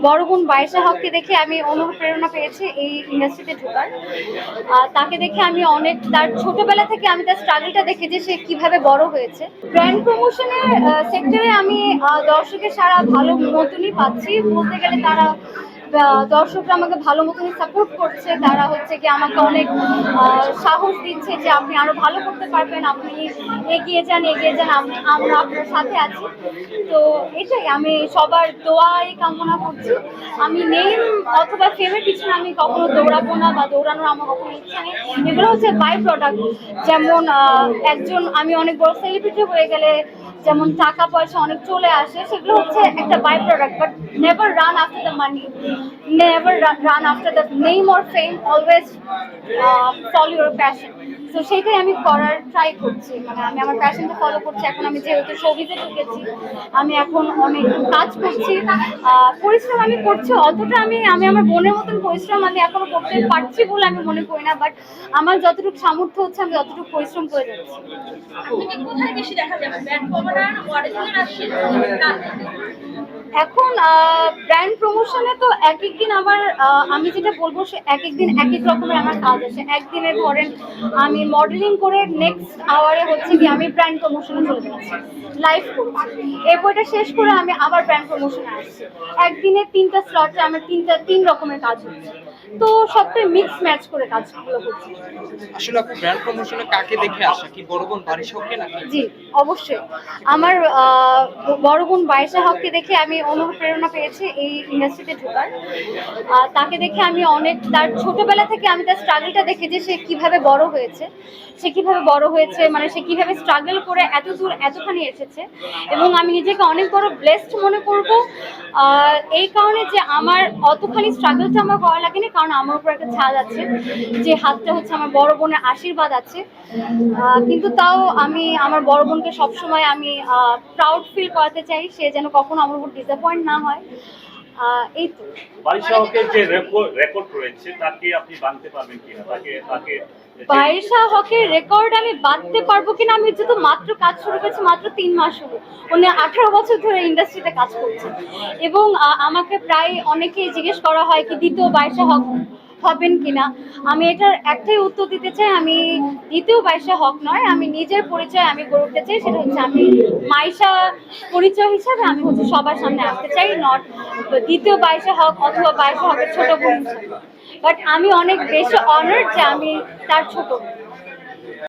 বড় বোন বাইশা হককে দেখে আমি অনুপ্রেরণা পেয়েছি এই ইন্ডাস্ট্রিতে ঢোকার। তাকে দেখে আমি অনেক তার ছোটবেলা থেকে আমি তার স্ট্রাগলটা দেখেছি সে কিভাবে বড় হয়েছে। ব্র্যান্ড প্রমোশনের সেক্টরে আমি দর্শকের সারা ভালো মতনই পাচ্ছি বলতে গেলে। তারা দর্শকরা আমাকে ভালো মতনই সাপোর্ট করছে। তারা হচ্ছে কি আমাকে অনেক সাহস দিচ্ছে যে আপনি আরো ভালো করতে পারবেন, আপনি এগিয়ে যান এগিয়ে যান, আমরা আপনার সাথে আছি। তো এটাই আমি সবার দোয়াই কামনা করছি। আমি নেম অথবা ফেমের পিছনে আমি কখনো দৌড়াবো না বা দৌড়ানোর আমার কখনো ইচ্ছা নেই। এগুলো হচ্ছে বাই প্রোডাক্ট। যেমন একজন আমি অনেক বড় সেলিব্রিটি হয়ে গেলে যেমন টাকা পয়সা অনেক চলে আসে, সেগুলো হচ্ছে একটা by product. But never run after the money, never run after the name or fame, always follow your passion. তো সেটাই আমি করার ট্রাই করছি, মানে আমি আমার প্যাশনটা ফলো করছি। এখন আমি যেহেতু শোবিজে ঢুকেছি, আমি এখন অনেক কাজ করছি, পরিশ্রম আমি করছি। অতটা আমি আমি আমার বোনের মতন পরিশ্রম আমি এখনো করতে পারছি বলে আমি মনে করি না, বাট আমার যতটুকু সামর্থ্য হচ্ছে আমি যতটুকু পরিশ্রম করে যাচ্ছি। কোথায় বেশি দেখা যাবে, ব্র্যান্ড কমানোর মডেলিং আসছে? এখন ব্র্যান্ড প্রমোশনে তো এক এক দিন আমার আমি যেটা বলবো সে এক এক দিন এক এক রকমের আমার কাজ আছে। একদিনে ধরেন আমি মডেলিং করে নেক্সট আওয়ারে হচ্ছে কি আমি ব্র্যান্ড প্রমোশনে চলে যাচ্ছি, লাইভ করছি। এই বইটা শেষ করে আমি আবার ব্র্যান্ড প্রমোশনে আসছি। একদিনে 3টা স্লটে আমার তিন রকমের কাজ হচ্ছে। তো সবটাই মিক্স ম্যাচ করে কাজগুলো করছি। আসলে আপনি ব্র্যান্ড প্রমোশনে কাকে দেখে আসা, কি বড় বোন বারিশা হককে নাকি? জি, অবশ্যই। আমার বড় বোন বাইশা হককে দেখে আমি অনুপ্রেরণা পেয়েছি এই ইন্ডাস্ট্রিতে ঢোকার। তাকে দেখে আমি অনেক তার ছোটবেলা থেকে আমি তার স্ট্রাগলটা দেখেছি সে কিভাবে বড় হয়েছে। মানে সে কিভাবে স্ট্রাগল করে এত দূর এতখানি এসেছে। এবং আমি নিজেকে অনেক বড় ব্লেসড মনে করব এই কারণে যে আমার অতখানি স্ট্রাগলটা আমার করা লাগেনি, কারণ আমার উপর একটা ছাদ আছে, যে হাতটা হচ্ছে আমার বড় বোনের আশীর্বাদ আছে। কিন্তু তাও আমি আমার বড় বোনকে সবসময় আমি প্রাউড ফিল করাতে চাই, সে যেন কখনো আমার উপর ডিসঅ্যাপয়েন্ট না হয়। এই তো বারিশা হকের যে রেকর্ড রয়েছে তাকে আপনি ভাঙতে পারবেন কিনা? তাকে বাইশা হকের রেকর্ড আমি বাঁধতে পারবো কিনা, আমি যেহেতু মাত্র কাজ শুরু করেছি, মাত্র 3 মাস হলো। উনি 18 বছর ধরে ইন্ডাস্ট্রিতে কাজ করছেন। এবং আমাকে প্রায় অনেকেই জিজ্ঞেস করা হয় কি দ্বিতীয় বাইশা হক হবেন কিনা। আমি এটার একটাই উত্তর দিতে চাই, আমি দ্বিতীয় বাইশা হক নয়, আমি নিজের পরিচয় আমি গড়তে চাই। সেটা হচ্ছে আমি মাইশা পরিচয় হিসাবে আমি হচ্ছে সবার সামনে আসতে চাই, নট দ্বিতীয় বাইশা হক অথবা বাইশা হকের ছোট বোন হিসাবে। বাট আমি অনেক বেশি অনার্ড যে আমি তার ছোট।